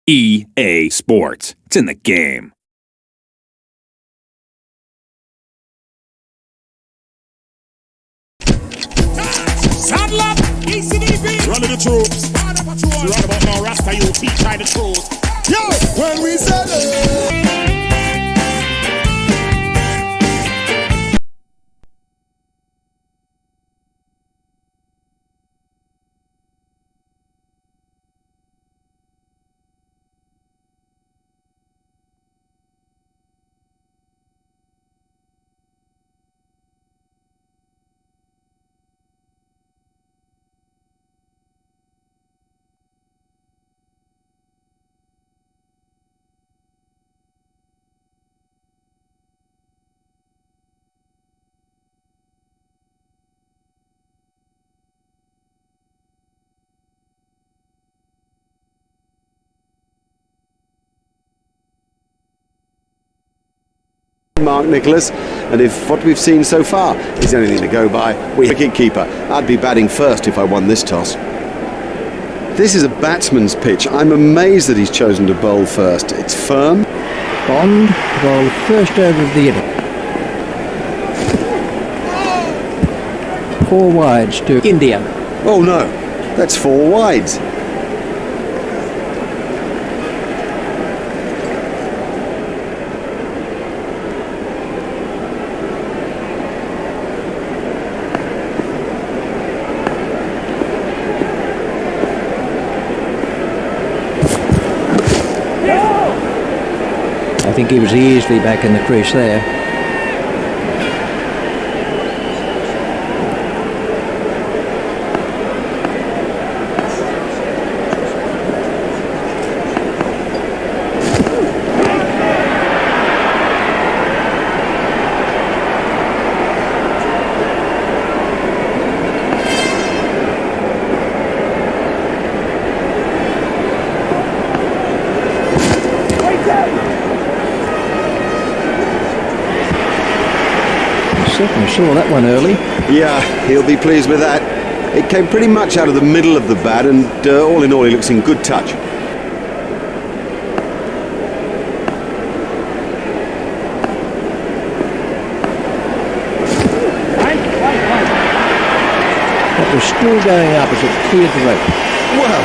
EA Sports. It's in the game. Saddle up, ECDB. Run to the troops. Right about now, Rasta, you teach by the truth. Yo, when we saddle. Mark Nicholas, and if what we've seen so far is anything to go by, we wicket keeper. I'd be batting first if I won this toss. This is a batsman's pitch. I'm amazed that he's chosen to bowl first. It's firm. Bond to bowl first over of the innings. 4 wides to India. Oh no, that's 4 wides. I think he was easily back in the crease there. Certainly saw that one early. Yeah, he'll be pleased with that. It came pretty much out of the middle of the bat, and all in all, he looks in good touch. That was still going up as it cleared the rope. Well,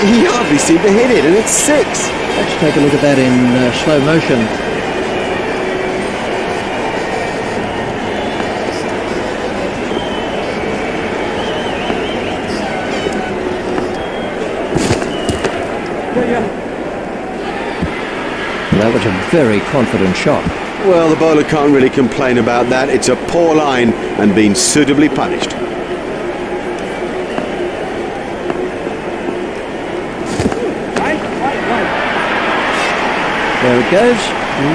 he hardly seemed to hit it, and it's 6. Let's take a look at that in slow motion. That was a very confident shot. Well, the bowler can't really complain about that. It's a poor line and been suitably punished. There it goes,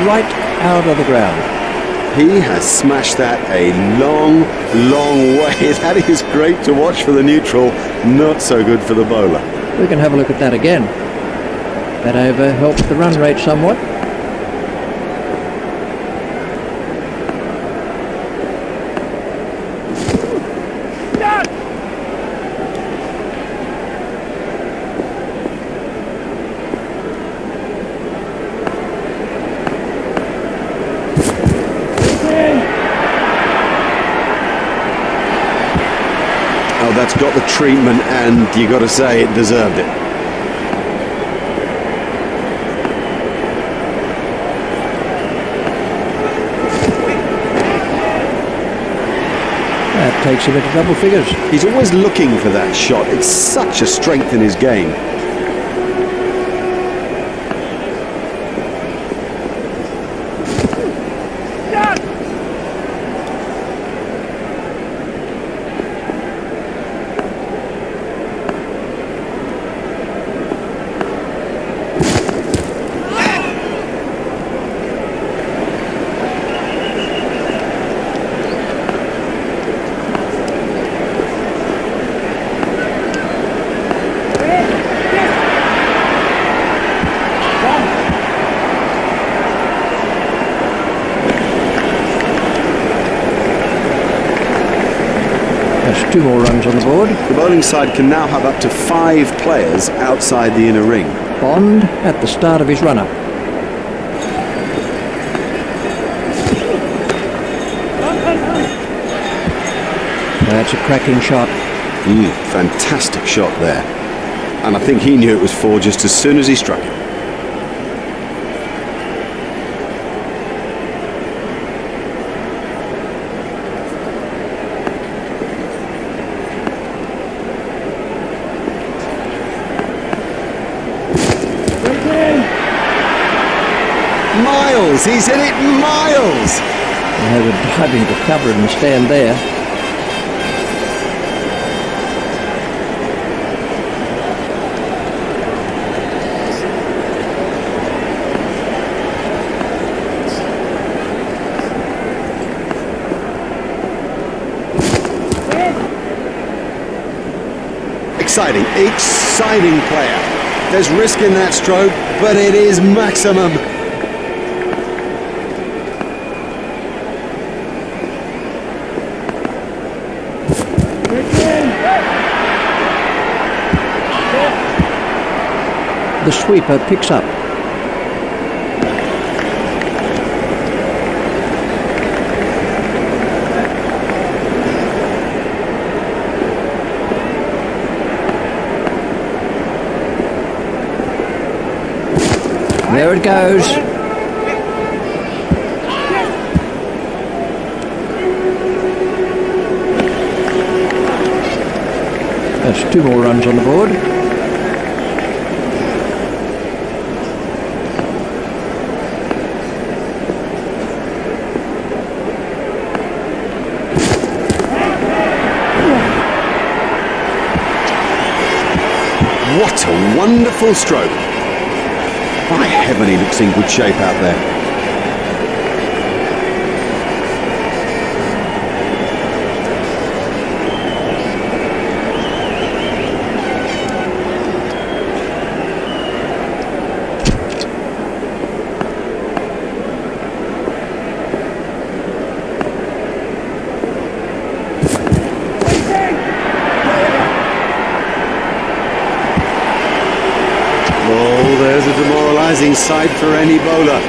right out of the ground. He has smashed that a long, long way. That is great to watch for the neutral, not so good for the bowler. We can have a look at that again. That over helped the run rate somewhat. Oh, that's got the treatment, and you got to say it deserved it. That takes him into double figures. He's always looking for that shot. It's such a strength in his game. 2 more runs on the board. The bowling side can now have up to 5 players outside the inner ring. Bond at the start of his run-up. That's a cracking shot. Fantastic shot there. And I think he knew it was 4 just as soon as he struck it. Miles, he's hit it miles. They were diving to cover it and stand there. Exciting player. There's risk in that stroke, but it is maximum. The sweeper picks up. There it goes. That's 2 more runs on the board. What a wonderful stroke. By heaven, he looks in good shape out there. There's a demoralising sight for any bowler.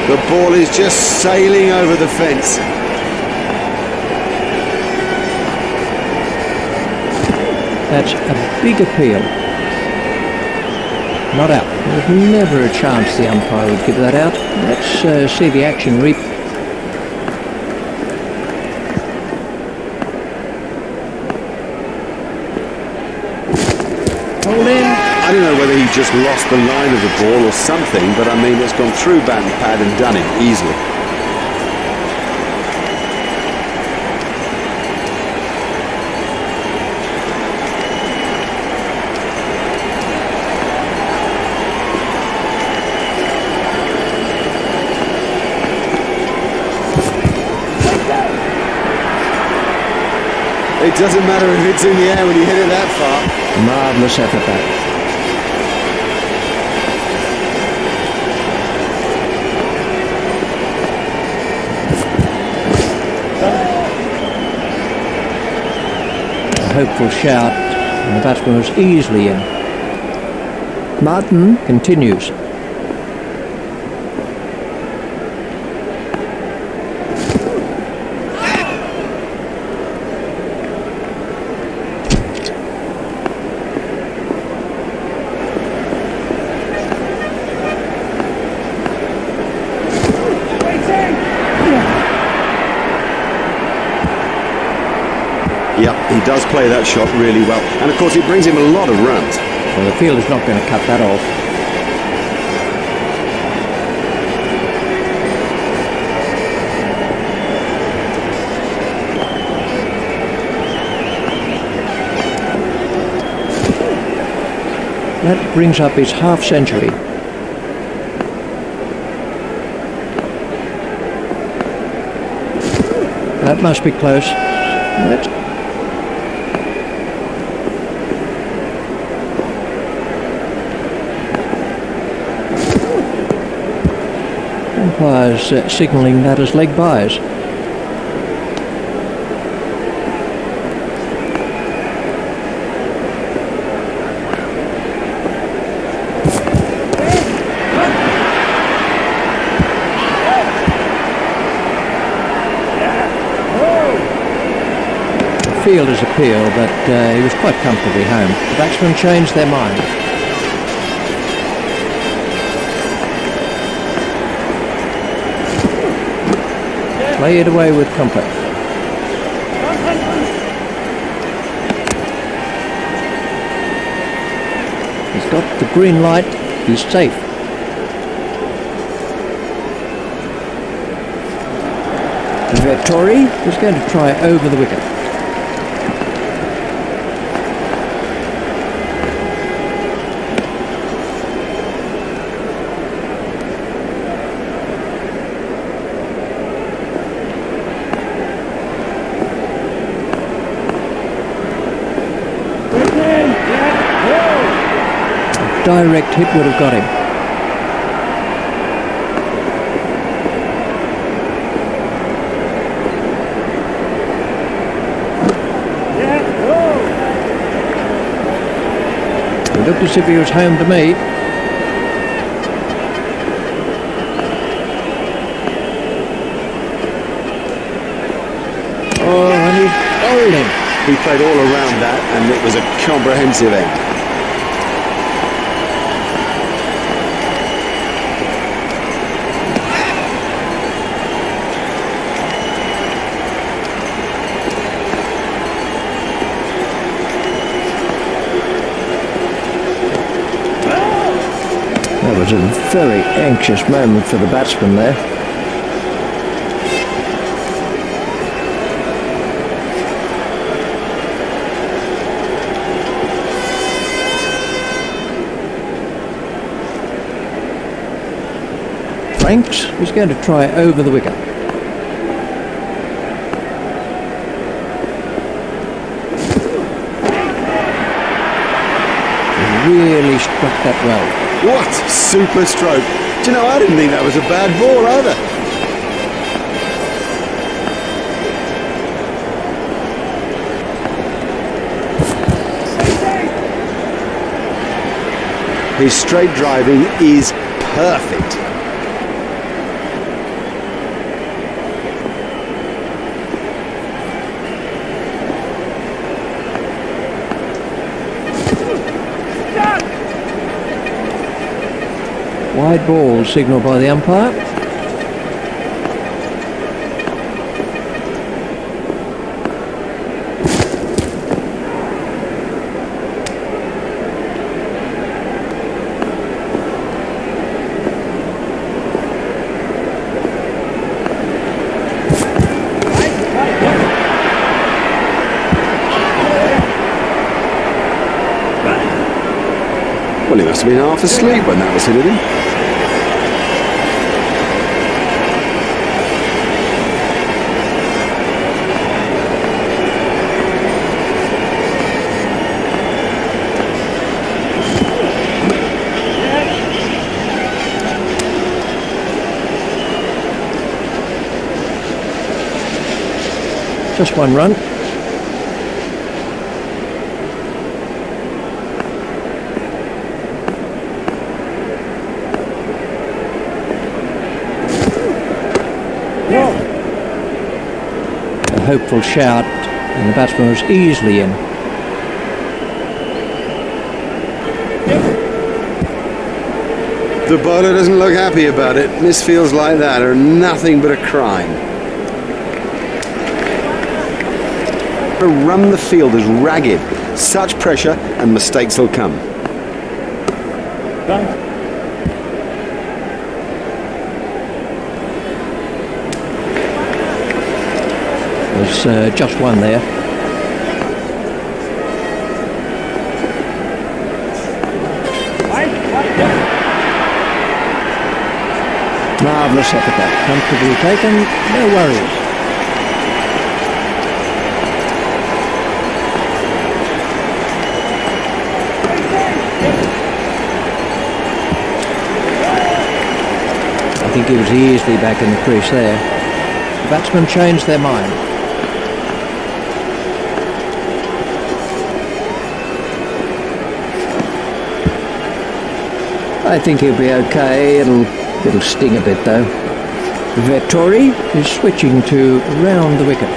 The ball is just sailing over the fence. That's a big appeal. Not out. There's never a chance the umpire would give that out. Let's see the action replay. Hold in. I don't know whether he just lost the line of the ball or something, but I mean, it's gone through bat and pad and done it easily. It doesn't matter if it's in the air when you hit it that far. Marvellous effort back. Hopeful shout, and the batsman was easily in. Martin continues. Yep, he does play that shot really well. And of course it brings him a lot of runs. Well, the field is not going to cut that off. That brings up his half century. That must be close. Umpires signalling that as leg byes. fielder's appeal, but he was quite comfortably home. The batsmen changed their mind. Play it away with comfort. He's got the green light. He's safe. Vettori is going to try over the wicket. Direct hit would have got him. It looked as if he was home to me. Oh, and he bowled him. He played all around that, and it was a comprehensive end. That was a very anxious moment for the batsman there. Franks is going to try over the wicket. He really struck that well. What super stroke. Do you know, I didn't think that was a bad ball either. His straight driving is perfect. Wide ball signalled by the umpire. Well, he must have been half asleep when that was hit at him. Just one run. A hopeful shout, and the batsman was easily in. The bowler doesn't look happy about it. Misfields like that are nothing but a crime. To run the field is ragged. Such pressure and mistakes will come. There's just one there. Marvellous effort there. Comfortably taken, no worries. I think he was easily back in the crease there. The batsmen changed their mind. I think he'll be okay. It'll sting a bit though. Vettori is switching to round the wicket.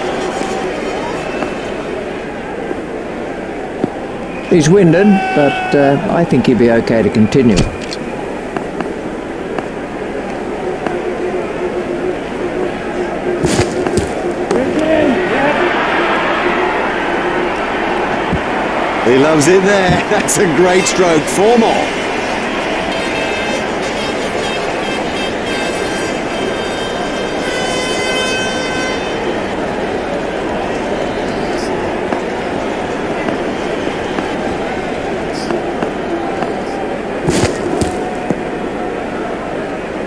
He's winded, but I think he'll be okay to continue. He loves it there. That's a great stroke. 4 more.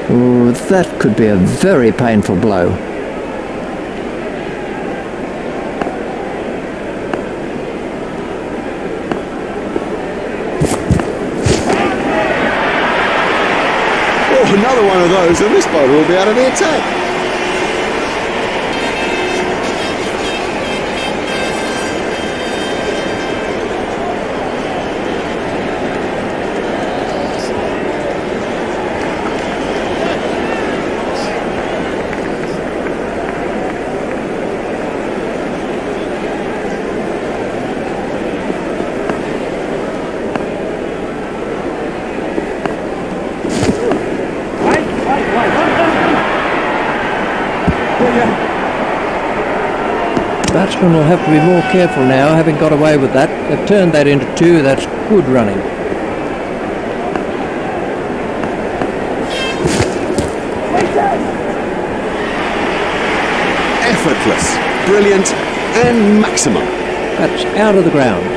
Oh, that could be a very painful blow. Another one of those, and this bowler will be out of the attack. Batsmen will have to be more careful now, having got away with that. They've turned that into 2. That's good running. Effortless, brilliant, and maximum. That's out of the ground.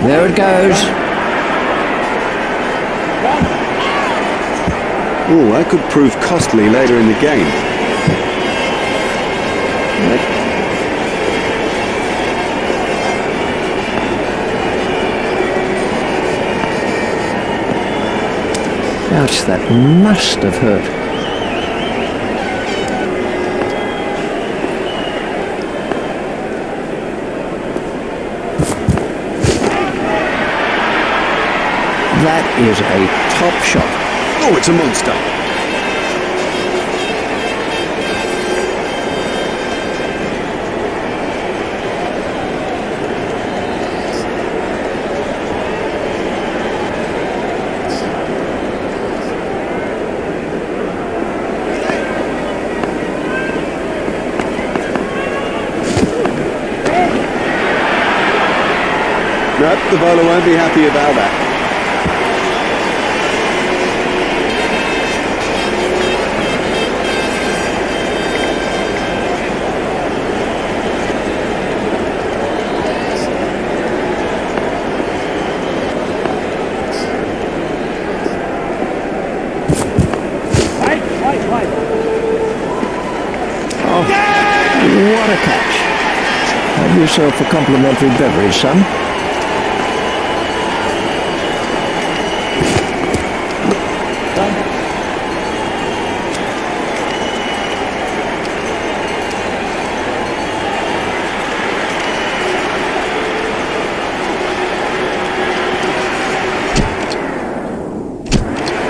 There it goes. Oh, that could prove costly later in the game. Ouch, that must have hurt. That is a top shot. Oh, it's a monster. Nope, the bowler won't be happy about that. What a catch. Have yourself a complimentary beverage, son.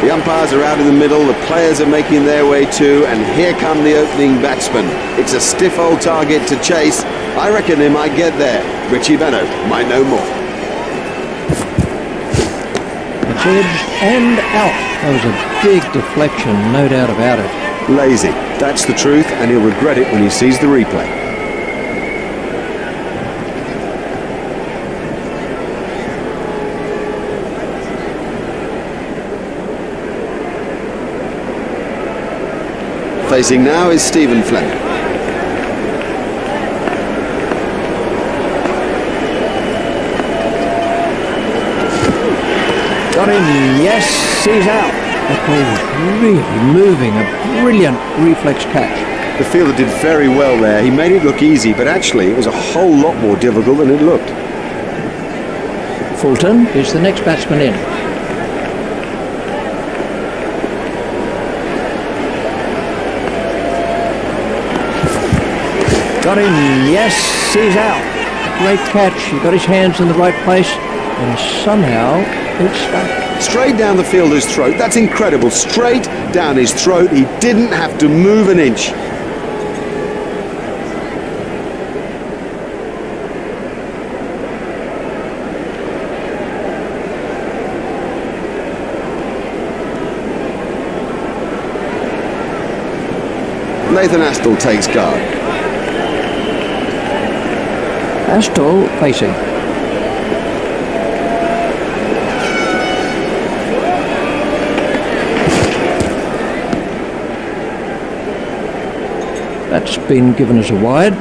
The umpires are out in the middle, the players are making their way too, and here come the opening batsmen. It's a stiff old target to chase. I reckon they might get there. Richie Benno might know more. It's edged and out. That was a big deflection, no doubt about it. Lazy, that's the truth, and he'll regret it when he sees the replay. Facing now is Stephen Fleming. Got him, yes, he's out. That ball was really moving, a brilliant reflex catch. The fielder did very well there. He made it look easy, but actually it was a whole lot more difficult than it looked. Fulton is the next batsman in. got him. Yes, he's out. Great catch. He got his hands in the right place, and somehow it stuck. Straight down the fielder's throat. That's incredible. Straight down his throat. He didn't have to move an inch. Nathan Astle takes guard. Astle facing. That's been given as a wide.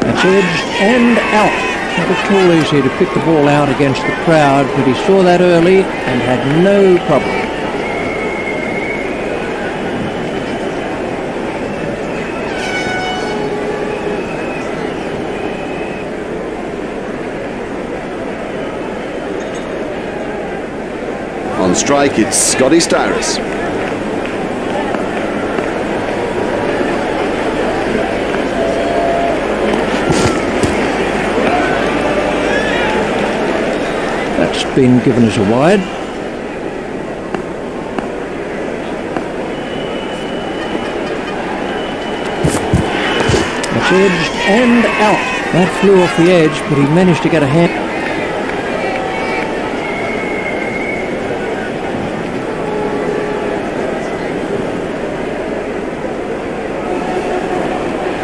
That's edged and out. Not at all easy to pick the ball out against the crowd, but he saw that early and had no problem. On strike, it's Scotty Styris. That's been given as a wide. That's edged and out. That flew off the edge, but he managed to get a hand.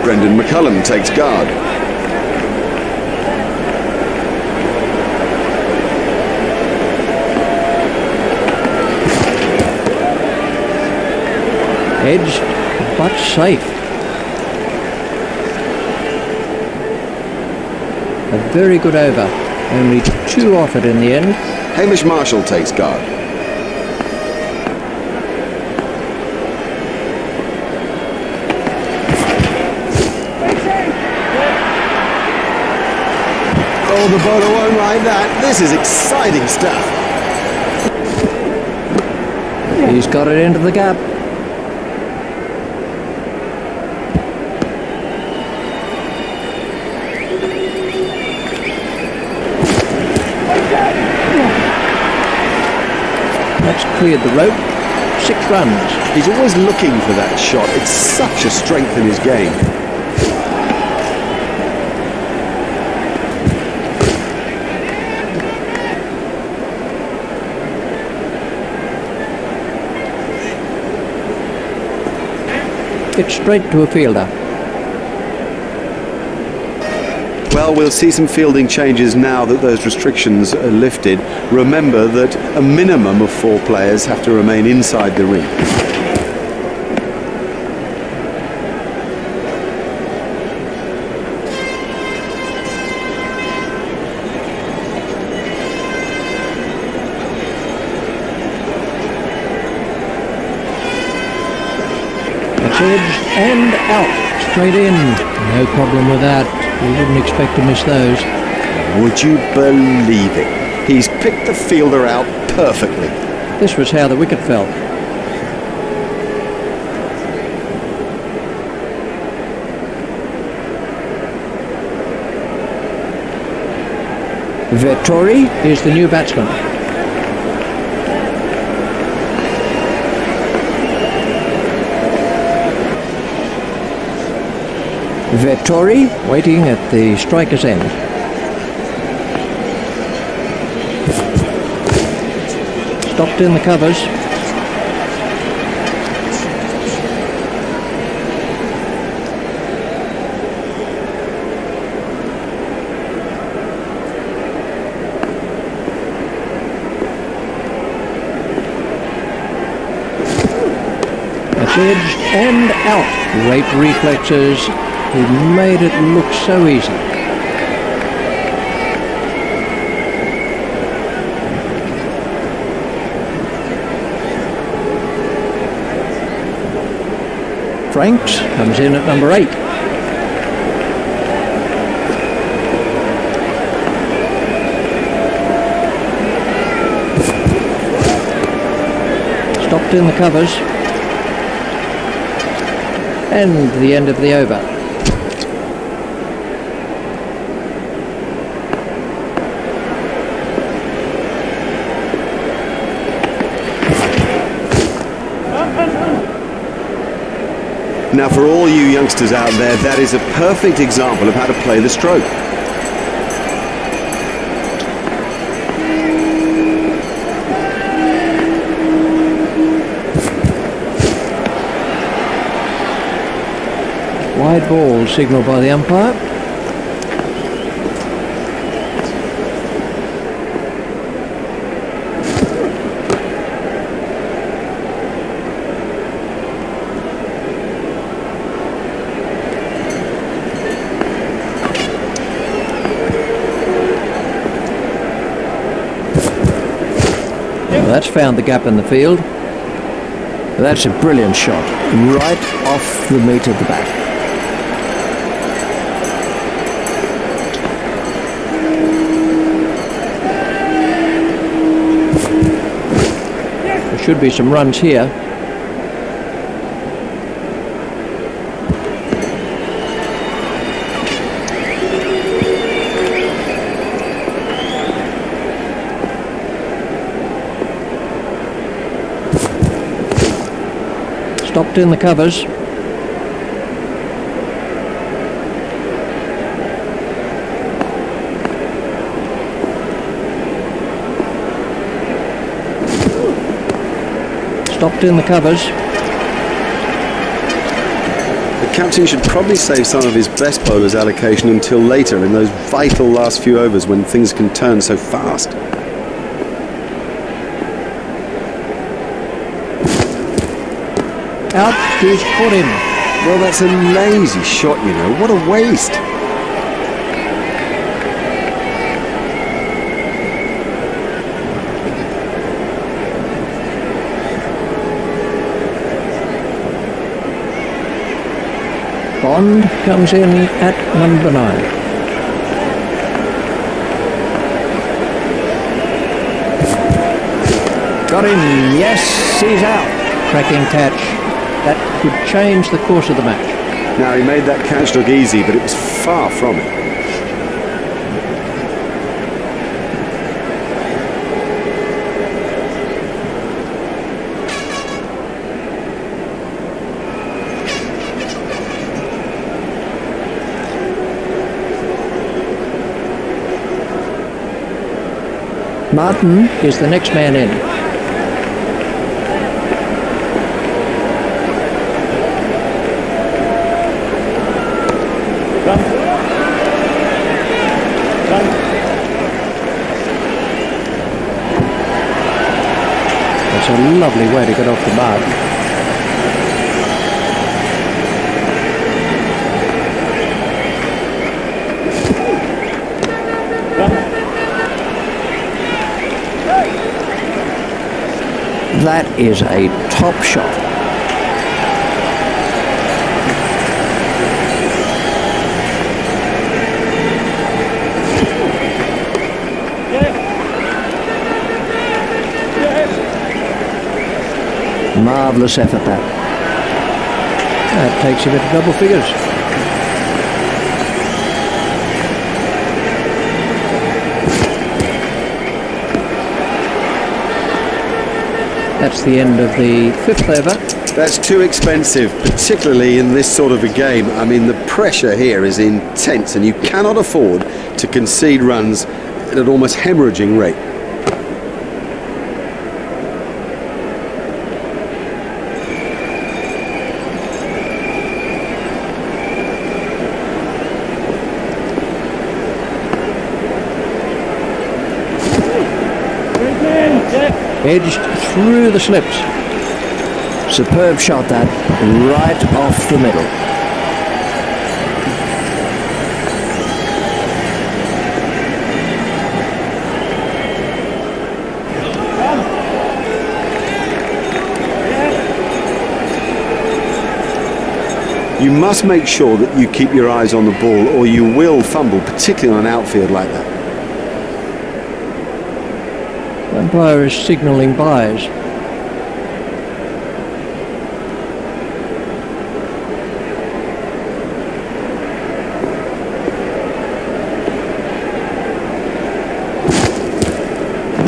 Brendan McCullum takes guard. Edged, but safe. A very good over. Only 2 off it in the end. Hamish Marshall takes guard. Oh, the bowler won't like that. This is exciting stuff. He's got it into the gap. That's cleared the rope. 6 runs. He's always looking for that shot. It's such a strength in his game. It's straight to a fielder. Well, we'll see some fielding changes now that those restrictions are lifted. Remember that a minimum of 4 players have to remain inside the ring. It's edged and out. Straight in. No problem with that. You wouldn't expect to miss those. Would you believe it? He's picked the fielder out perfectly. This was how the wicket fell. Vettori is the new batsman. Vettori waiting at the striker's end. Stopped in the covers. That's edged and out. Great reflexes. He made it look so easy. Franks comes in at number 8. Stopped in the covers. And the end of the over. Now, for all you youngsters out there, that is a perfect example of how to play the stroke. Wide ball signalled by the umpire. That's found the gap in the field. That's a brilliant shot, right off the meat of the bat. There should be some runs here. Stopped in the covers. Stopped in the covers. The captain should probably save some of his best bowlers' allocation until later in those vital last few overs when things can turn so fast. Out, he's caught him. Well, that's a lazy shot, you know. What a waste. Bond comes in at number 9. Got him. Yes, he's out. Cracking catch. That could change the course of the match. Now, he made that catch look easy, but it was far from it. Martin is the next man in. That's a lovely way to get off the mark. That is a top shot. Marvellous effort that. That takes him into double figures. That's the end of the 5th over. That's too expensive, particularly in this sort of a game. I mean, the pressure here is intense and you cannot afford to concede runs at an almost hemorrhaging rate. Edged through the slips. Superb shot that, right off the middle. You must make sure that you keep your eyes on the ball or you will fumble, particularly on an outfield like that. The umpire is signalling byes.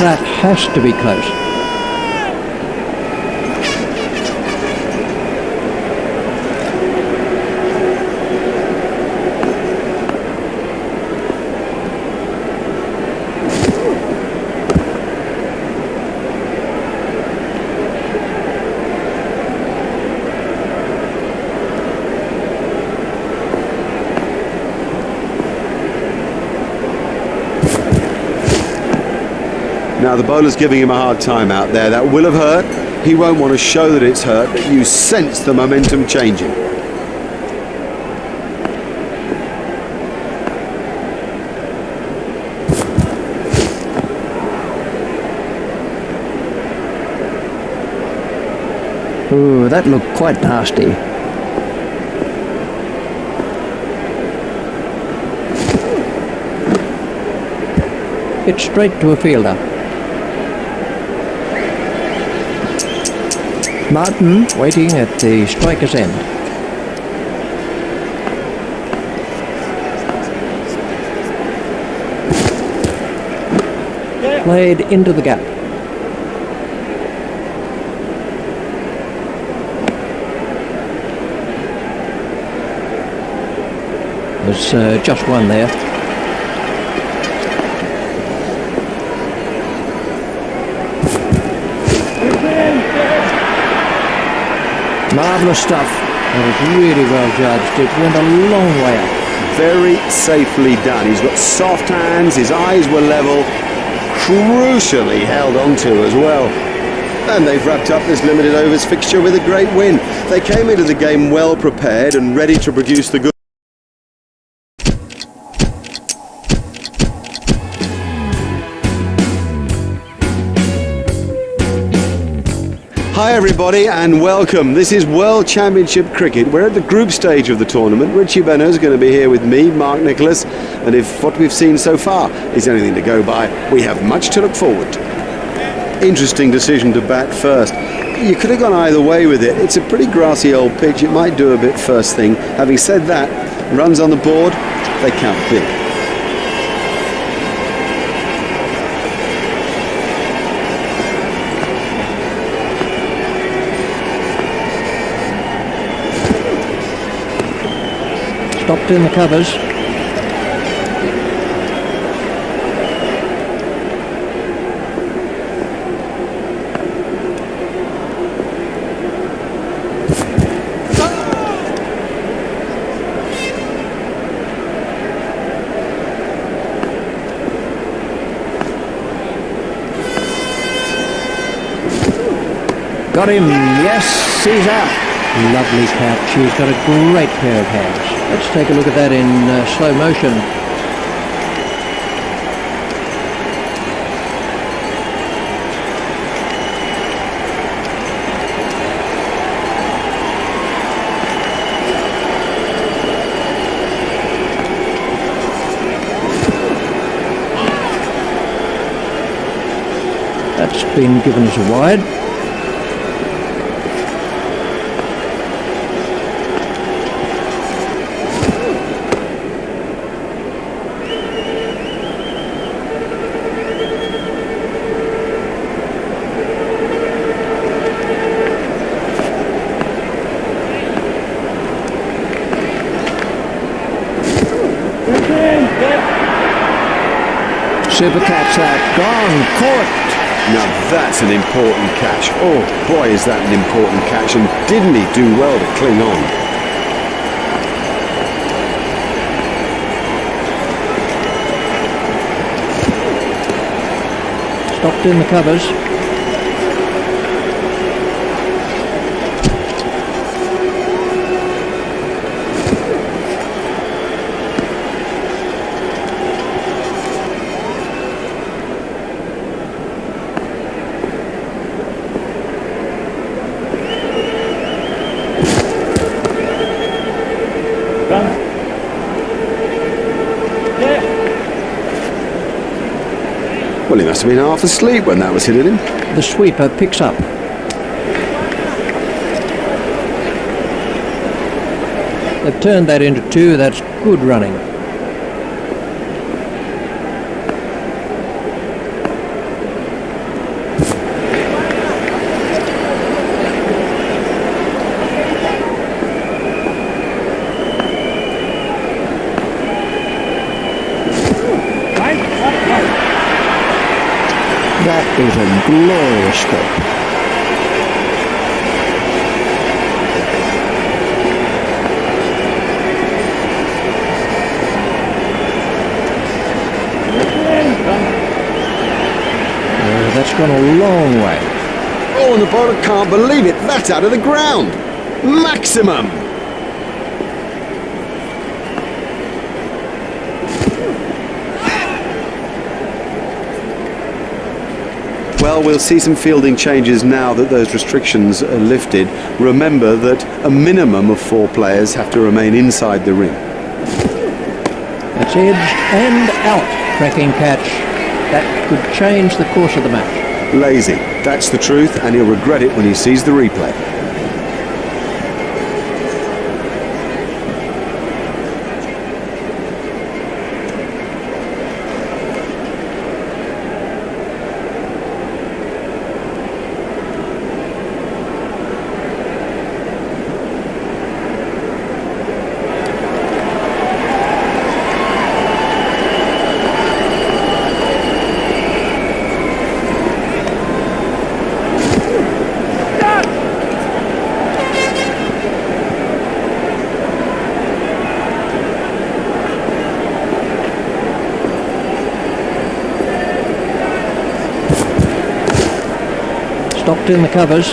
That has to be close. Now the bowler's giving him a hard time out there. That will have hurt. He won't want to show that it's hurt, but you sense the momentum changing. Ooh, that looked quite nasty. Hit straight to a fielder. Martin waiting at the striker's end. Played into the gap. There's just one there. Marvellous stuff. That was really well judged. It went a long way up. Very safely done. He's got soft hands, his eyes were level, crucially held onto as well. And they've wrapped up this limited overs fixture with a great win. They came into the game well prepared and ready to produce the good. Hi everybody and welcome. This is World Championship Cricket. We're at the group stage of the tournament. Richie Benner is going to be here with me, Mark Nicholas, and if what we've seen so far is anything to go by, we have much to look forward to. Interesting decision to bat first. You could have gone either way with it. It's a pretty grassy old pitch. It might do a bit first thing. Having said that, runs on the board, they count big. Stopped in the covers. Got him. Yes, he's out. Lovely catch. He's got a great pair of hands. Let's take a look at that in slow motion. That's been given as a wide. Super catch that. Gone. Caught. Now that's an important catch. Oh boy, is that an important catch, and didn't he do well to cling on? Stopped in the covers. Well, he must have been half asleep when that was hit at him. The sweeper picks up. They've turned that into two. That's good running. That is a glorious stroke. That's gone a long way. Oh, and the bowler can't believe it. That's out of the ground. Maximum. Well, we'll see some fielding changes now that those restrictions are lifted. Remember that a minimum of 4 players have to remain inside the ring. That's edged and out. Cracking catch. That could change the course of the match. Lazy. That's the truth, and he'll regret it when he sees the replay. Stopped in the covers.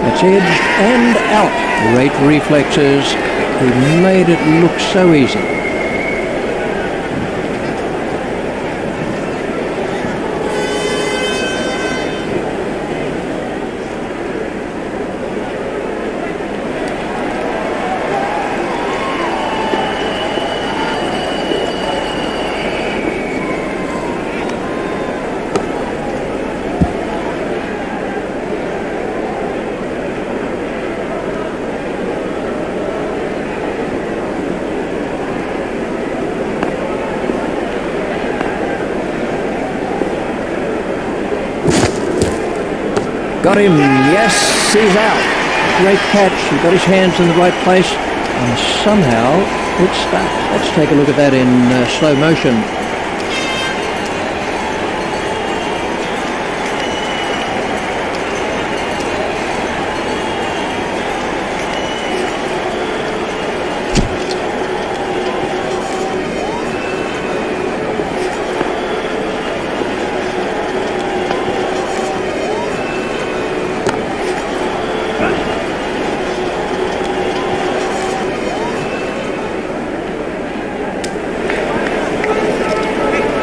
That's edged and out. Great reflexes. He made it look so easy. Got him, yes, he's out. Great catch, he got his hands in the right place, and somehow it's stuck. Let's take a look at that in slow motion.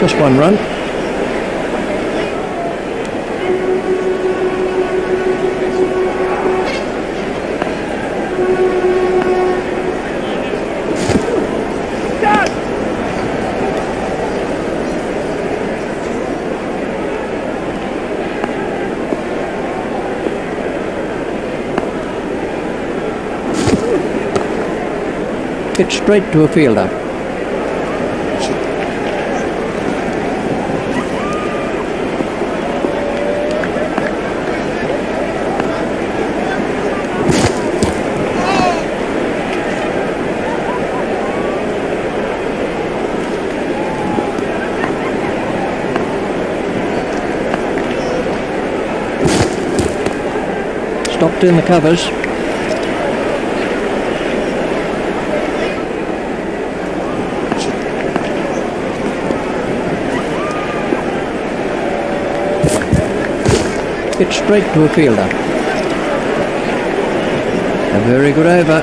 Just one run. Pitch straight to a fielder. Stopped in the covers. Pitch straight to a fielder. A very good over.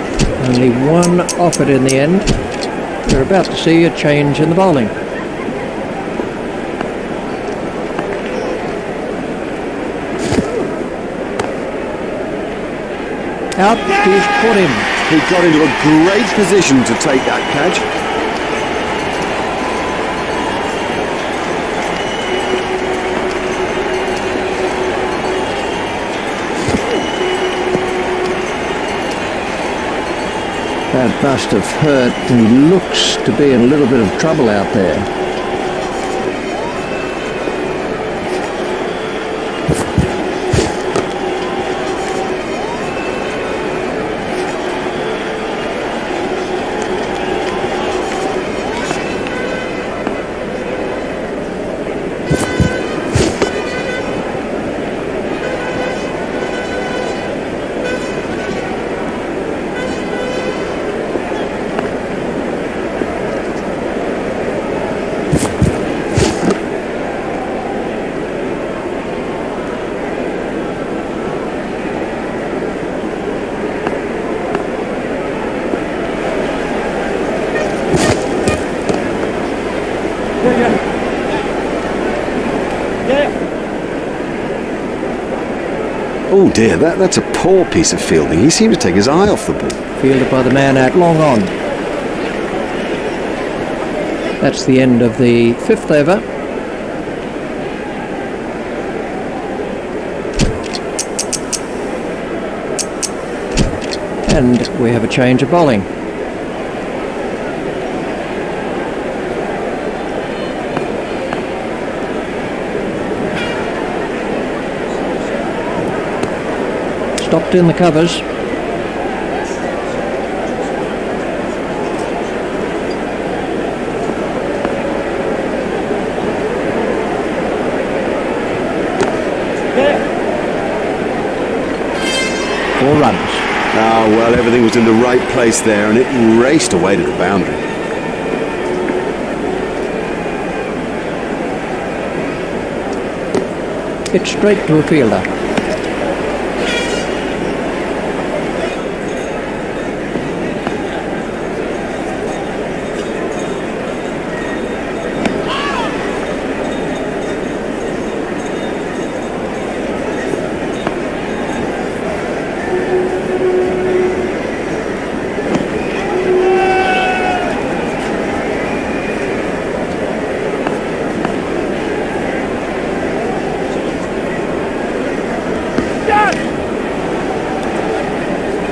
Only one off it in the end. We're about to see a change in the bowling. Out, he's caught him. He got into a great position to take that catch. That must have hurt. He looks to be in a little bit of trouble out there. Oh dear, that's a poor piece of fielding. He seemed to take his eye off the ball. Fielded by the man out long on. That's the end of the 5th over. And we have a change of bowling. Stopped in the covers. Four runs. Ah, well, everything was in the right place there, and it raced away to the boundary. Hit straight to a fielder.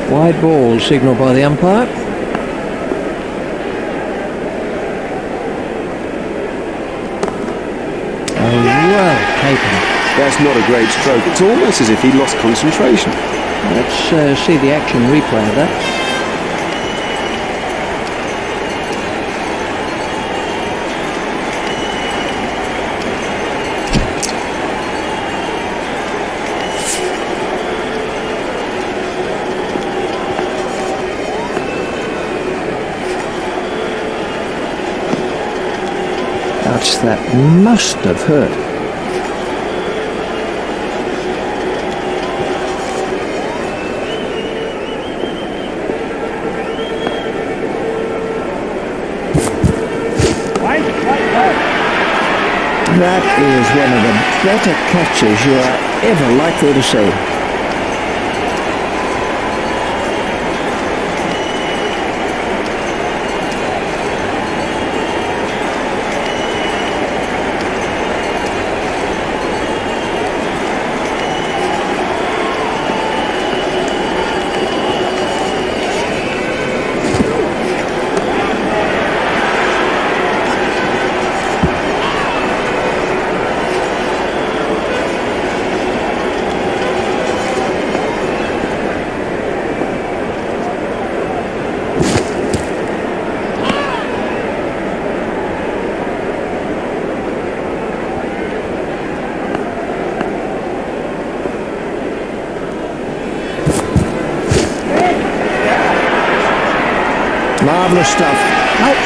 Wide ball signalled by the umpire. Oh, well taken. That's not a great stroke. It's almost as if he lost concentration. Let's see the action replay of that. That must have hurt. That is one of the better catches you are ever likely to see. Marvellous stuff. Nope.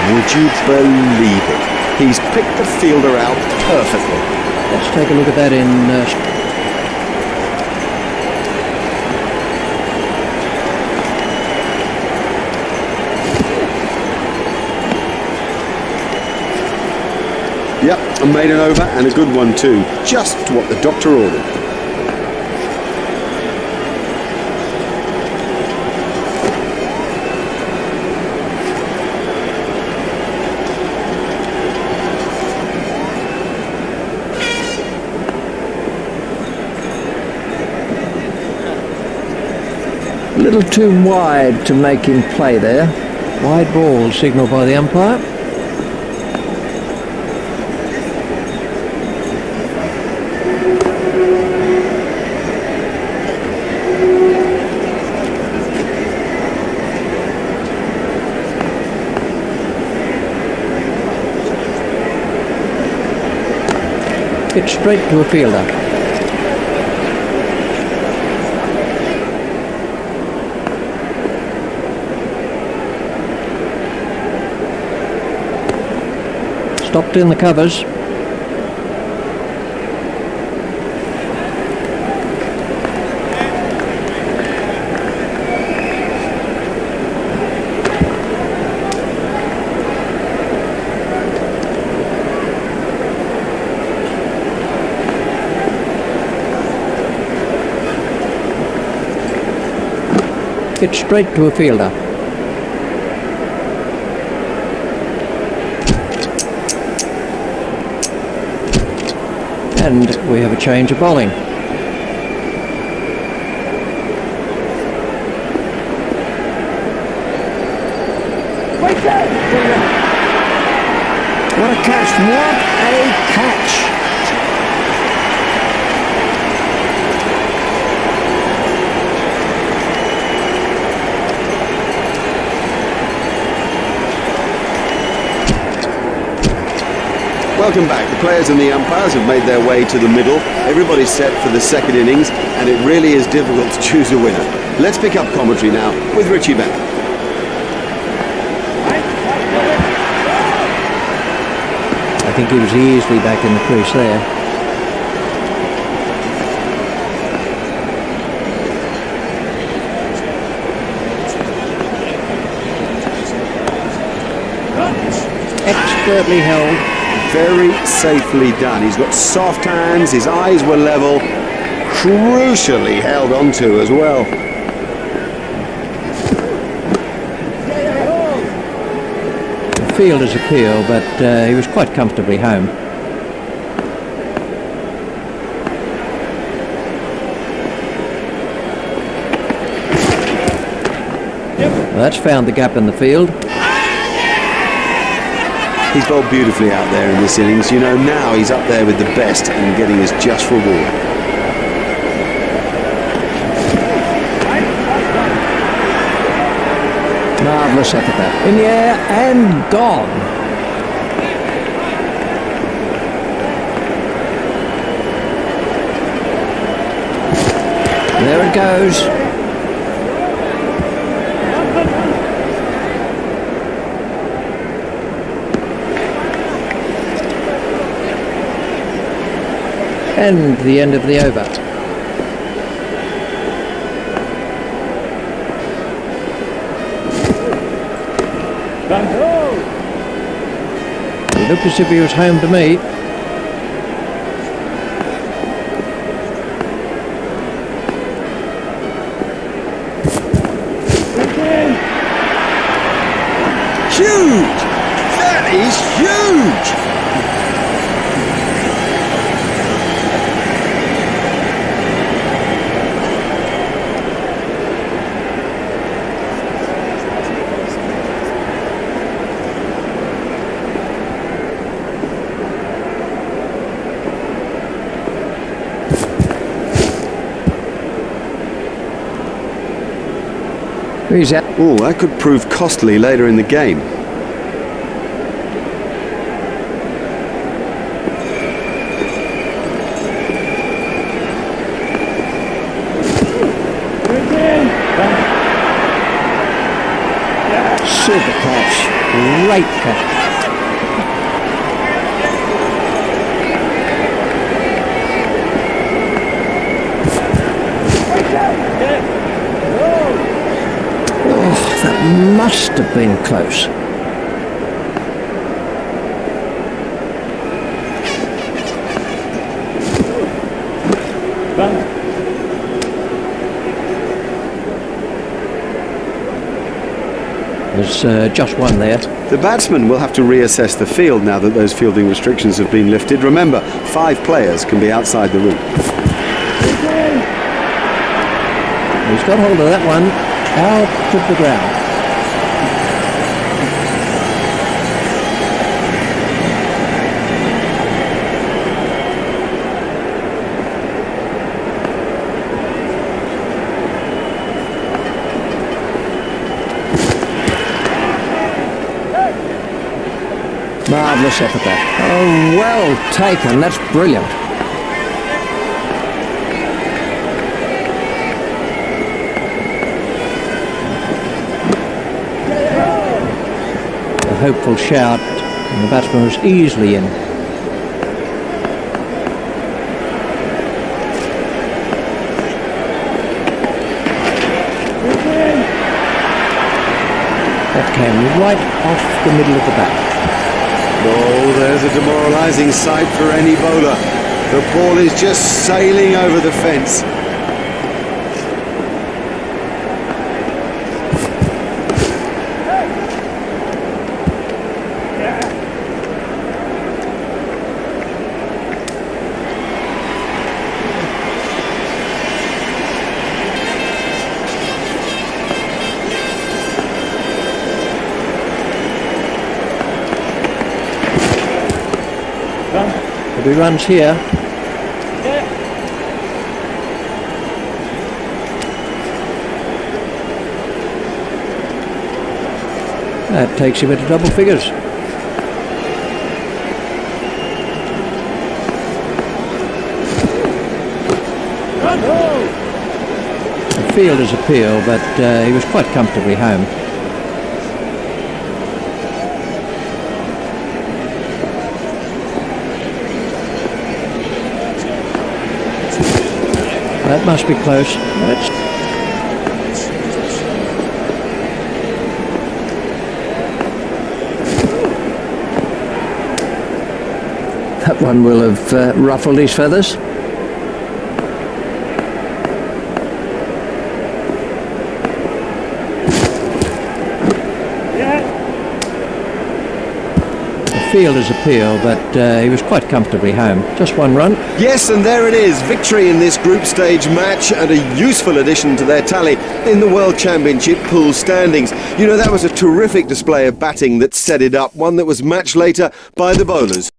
Would you believe it? He's picked the fielder out perfectly. Let's take a look at that in... Yep, and made an over, and a good one too. Just what the doctor ordered. A little too wide to make him play there. Wide ball signalled by the umpire. Hit straight to a fielder. Stopped in the covers. Hit straight to a fielder. And we have a change of bowling. What a catch! What a catch! Welcome back. The players and the umpires have made their way to the middle. Everybody's set for the second innings, and it really is difficult to choose a winner. Let's pick up commentary now with Richie Bennett. I think he was easily back in the crease there. Expertly held. Very safely done. He's got soft hands, his eyes were level, crucially held onto as well. The fielder's appeal, but he was quite comfortably home. Well, that's found the gap in the field. He's bowled beautifully out there in this innings. You know, now he's up there with the best and getting his just reward. Marvellous effort there. In the air and gone. There it goes. And the end of the over. He looked as if he was home to me. Huge! That is huge! He's out. Oh, that could prove costly later in the game. Super catch. Great catch. That must have been close. There's just one there. The batsman will have to reassess the field now that those fielding restrictions have been lifted. Remember, 5 players can be outside the room. He's got hold of that one. Out of the ground. Marvellous effort there. Oh, well taken. That's brilliant. A hopeful shout, and the batsman was easily in. That came right off the middle of the bat. Oh, there's a demoralising sight for any bowler. The ball is just sailing over the fence. Could be runs here. That takes him into double figures. The fielder's appeal, but he was quite comfortably home. That must be close. That one will have ruffled his feathers. Fielder's appeal, but he was quite comfortably home. Just one run. Yes, and there it is. Victory in this group stage match and a useful addition to their tally in the World Championship pool standings. You know, that was a terrific display of batting that set it up, one that was matched later by the bowlers.